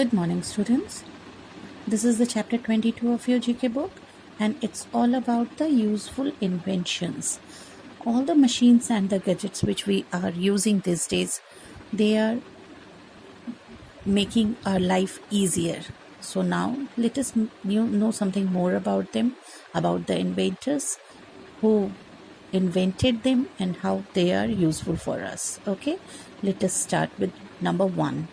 Good morning, students. This is the chapter 22 of your GK book, and it's all about the useful inventions. All the machines and the gadgets which we are using these days, they are making our life easier. So now let us know something more about them, about the inventors who invented them and how they are useful for us. Okay, let us start with number 1.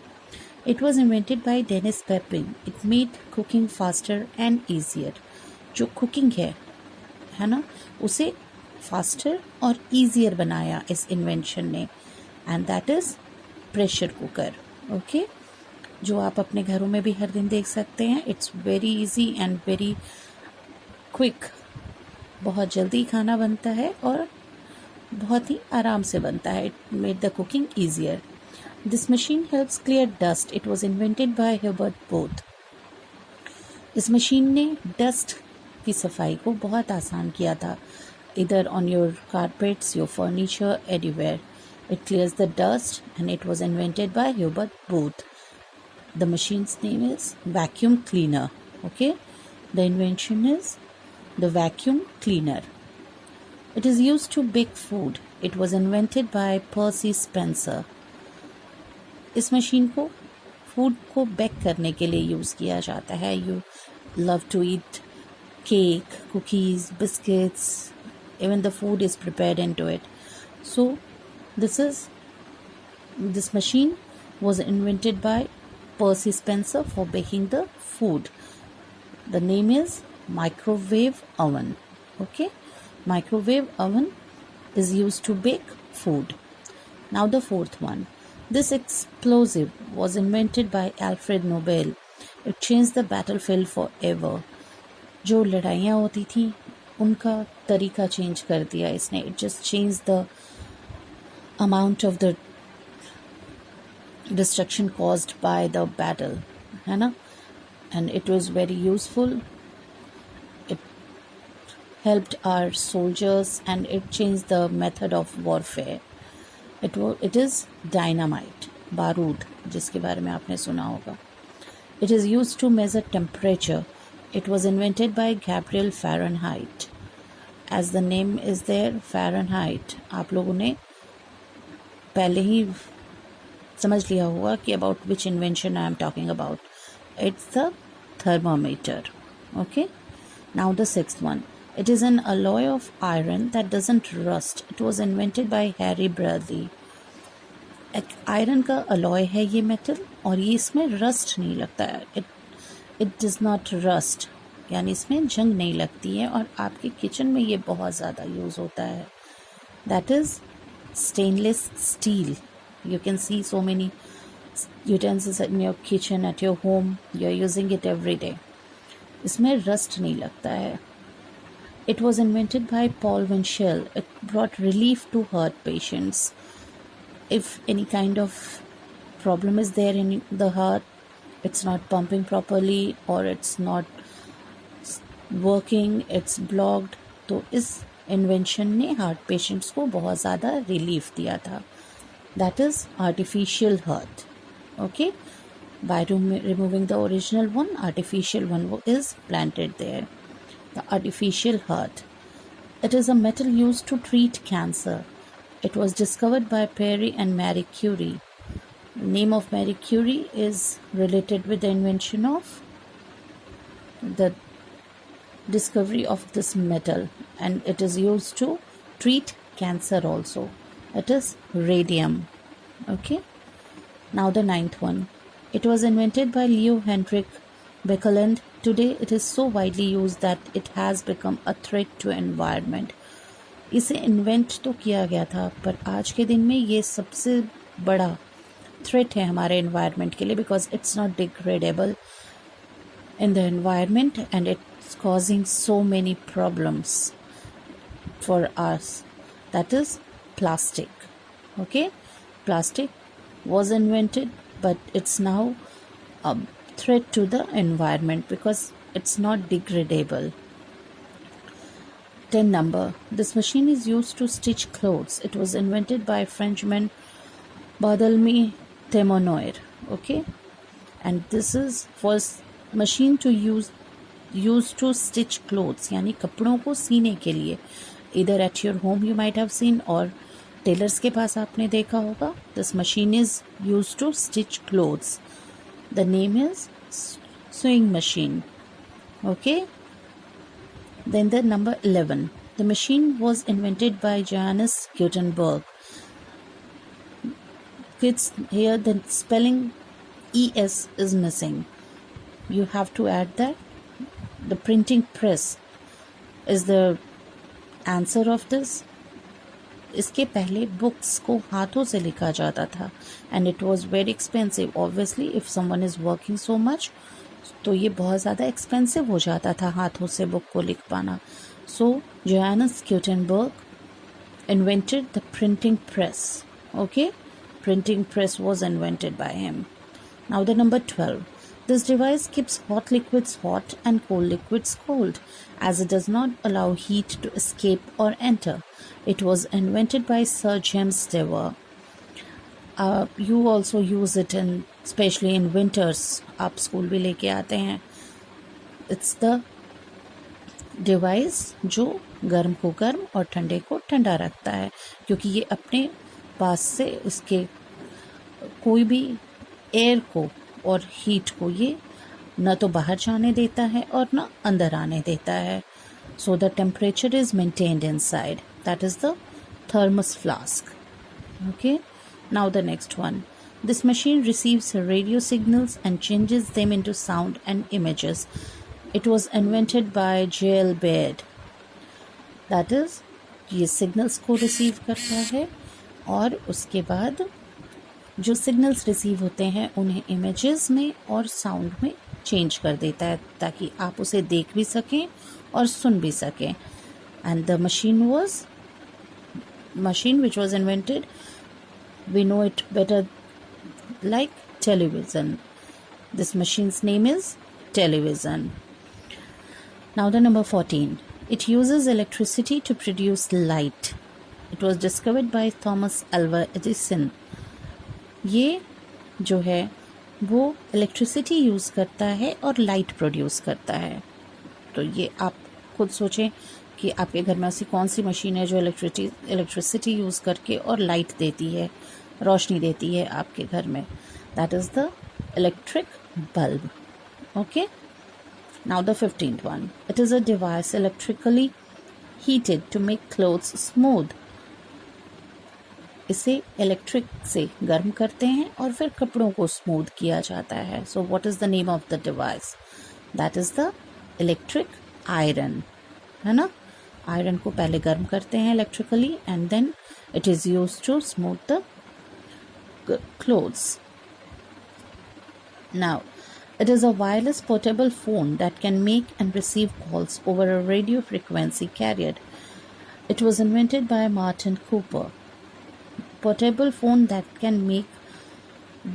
It was invented by Dennis Pepin. It made cooking faster and easier. जो cooking है ना, उसे faster और easier बनाया इस invention ने, and that is pressure cooker. Okay, जो आप अपने घरों में भी हर दिन देख सकते हैं. It's very easy and very quick. बहुत जल्दी खाना बनता है और बहुत ही आराम से बनता है. It made the cooking easier. This machine helps clear dust. It was invented by Herbert Booth. इस मशीन ने डस्ट की सफाई को बहुत आसान किया था. Either on your carpets, your furniture, anywhere. It clears the dust and it was invented by Herbert Booth. The machine's name is vacuum cleaner. Okay? The invention is the vacuum cleaner. It is used to bake food. It was invented by Percy Spencer. इस machine को food को bake करने के लिए use किया जाता है. You love to eat cake, cookies, biscuits, even the food is prepared into it. So this machine was invented by Percy Spencer for baking the food. The name is microwave oven. Okay, microwave oven is used to bake food. Now the fourth one. This explosive was invented by Alfred Nobel. It changed the battlefield forever. जो लड़ाइयाँ होती थी उनका तरीका change कर दिया इसने. It just changed the amount of the destruction caused by the battle, है ना? And it was very useful. It helped our soldiers and it changed the method of warfare. It is dynamite, बारूद, जिसके बारे में आपने सुना होगा. It is used to measure temperature. It was invented by Gabriel Fahrenheit. As the name is there, Fahrenheit, आप लोगों ने पहले ही समझ लिया होगा कि about which invention I am talking about. It's the thermometer. Okay? Now the sixth one. It is an alloy of iron that doesn't rust. It was invented by Harry Bradley. एक iron का alloy है ये metal, और ये इसमें rust नहीं लगता है. इट डज नॉट रस्ट, यानी इसमें जंग नहीं लगती है, और आपके किचन में ये बहुत ज़्यादा यूज़ होता है. That is stainless steel. You can see so many utensils in your kitchen, at your home. You are using it every day. इसमें रस्ट नहीं लगता है. It was invented by Paul Winchell. It brought relief to heart patients. If any kind of problem is there in the heart, it's not pumping properly or it's not working, it's blocked, तो इस invention ने heart patients को बहुत ज़्यादा relief दिया था. That is artificial heart. Okay? By removing the original one, artificial one is planted there. The artificial heart. It is a metal used to treat cancer. It was discovered by Pierre and Marie Curie. The name of Marie Curie is related with the invention of the discovery of this metal, and it is used to treat cancer also. It is radium. Okay. Now the ninth one. It was invented by Leo Hendrik Beckland. Today it is so widely used that it has become a threat to environment. इसे invent तो किया गया था, पर आज के दिन में ये सबसे बड़ा थ्रेट है हमारे एनवायरनमेंट के लिए, because it's not degradable in the environment and it's causing so many problems for us. That is plastic. Okay, plastic was invented, but it's now a threat to the environment because it's not degradable. 10 number. This machine is used to stitch clothes. It was invented by Frenchman Barthélemy Thémenoir. Okay, and this is first machine to use to stitch clothes, यानी कपड़ों को सीने के लिए. Either at your home you might have seen or tailors के पास आपने देखा होगा. This machine is used to stitch clothes. The name is sewing machine. Okay. Then the number 11. The machine was invented by Johannes Gutenberg. Kids, here the spelling ES is missing. You have to add that. The printing press is the answer of this. इसके पहले books को हाथों से लिखा जाता था and it was very expensive. Obviously if someone is working so much तो ये बहुत ज़्यादा एक्सपेंसिव हो जाता था हाथों से बुक को लिख पाना. So Johannes Gutenberg invented the printing press. Okay, printing press was invented by him. Now the number 12. This device keeps hot liquids hot and cold liquids cold, as it does not allow heat to escape or enter. It was invented by Sir James Dewar. You also use it especially in winters. आप school भी लेके आते हैं. It's the device जो गर्म को गर्म और ठंडे को ठंडा रखता है, क्योंकि ये अपने पास से इसके कोई भी एयर को और हीट को ये न तो बाहर जाने देता है और न अंदर आने देता है. So the temperature is maintained inside. That is the thermos flask. Okay, now the next one. This machine receives radio signals and changes them into sound and images. It was invented by J.L. Baird. That is ये signals को receive करता है और उसके बाद जो signals receive होते हैं उन्हें इमेजेस में और साउंड में चेंज कर देता है ताकि आप उसे देख भी सकें और सुन भी सकें. And the machine which was invented, we know it better like television. This machine's name is television. Now the number 14. It uses electricity to produce light. It was discovered by Thomas Alva Edison. ये जो है वो electricity use करता है और light produce करता है. तो ये आप खुद सोचें कि आपके घर में ऐसी कौन सी मशीन है जो इलेक्ट्रिसिटी यूज़ करके और लाइट देती है, रोशनी देती है आपके घर में. That is the electric bulb. Okay, now the 15th one. It is a device electrically heated to make clothes smooth. इसे इलेक्ट्रिक से गर्म करते हैं और फिर कपड़ों को स्मूथ किया जाता है. So what is the name of the device? That is the electric iron. है ना, आयरन को पहले गर्म करते हैं electrically and then it is used to smooth the clothes. Now it is a wireless portable phone that can make and receive calls over a radio frequency carrier. It was invented by Martin Cooper. Portable phone that can make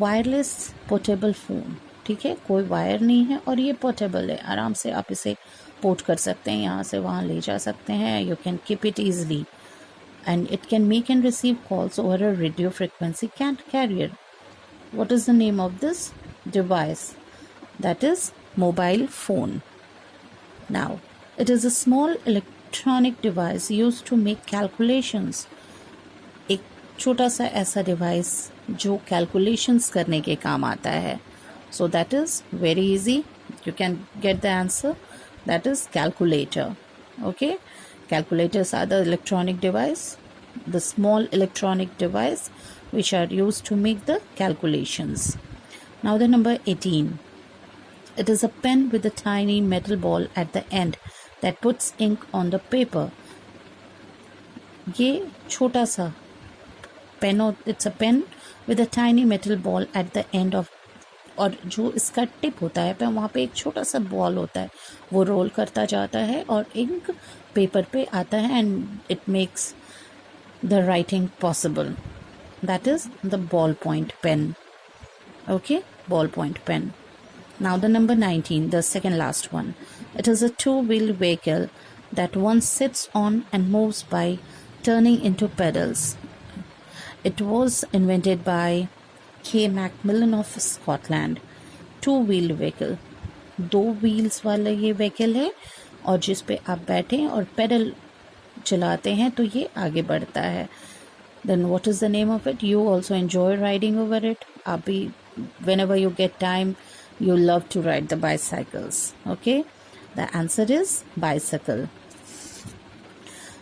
wireless portable phone. ठीक है, कोई wire नहीं है और ये portable है. आराम से आप इसे पोर्ट कर सकते हैं, यहाँ से वहाँ ले जा सकते हैं. You can keep it easily and it can make and receive calls over a radio frequency carrier. What is the name of this device? That is mobile phone. Now it is a small electronic device used to make calculations. एक छोटा सा ऐसा device जो calculations करने के काम आता है. So that is very easy. You can get the answer. That is calculator. Okay, calculators are the electronic device, the small electronic device which are used to make the calculations. Now the number 18. It is a pen with a tiny metal ball at the end that puts ink on the paper. ये छोटा सा pen, it's a pen with a tiny metal ball at the end of, और जो इसका tip होता है पे वहाँ पे एक छोटा सा बॉल होता है, वो रोल करता जाता है और इंक पेपर पे आता है and it makes the writing possible. That is the ball point pen. Okay, ball point pen. Now the number 19, the second last one. It is a two-wheeled vehicle that one sits on and moves by turning into pedals. It was invented by K. Macmillan of Scotland. 2-wheeled vehicle, 2 wheels वाला ये vehicle है और जिस पे आप बैठें और pedal चलाते हैं तो ये आगे बढ़ता है. Then what is the name of it? You also enjoy riding over it. आप भी whenever you get time, you love to ride the bicycles. Okay, the answer is bicycle.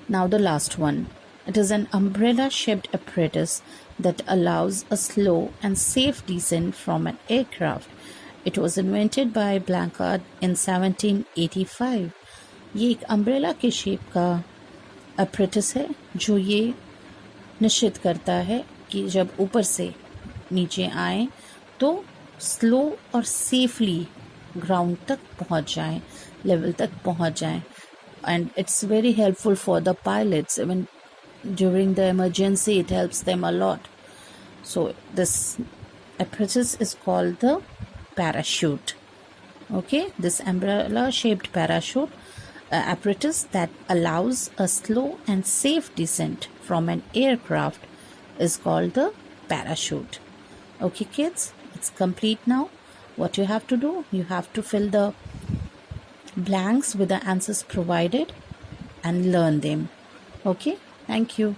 Now the last one. It is an umbrella-shaped apparatus that allows a slow and safe descent from an aircraft. It was invented by Blancard in 1785. ये एक umbrella के shape का apparatus है जो ये निश्चित करता है कि जब ऊपर से नीचे आए तो स्लो और सेफली ग्राउंड तक पहुंच जाएं, लेवल तक पहुंच जाएं. And it's very helpful for the pilots. Even during the emergency, it helps them a lot. So this apparatus is called the parachute. Okay, this umbrella-shaped parachute apparatus that allows a slow and safe descent from an aircraft is called the parachute. Okay, kids, it's complete now. What you have to do, you have to fill the blanks with the answers provided and learn them. Okay, thank you.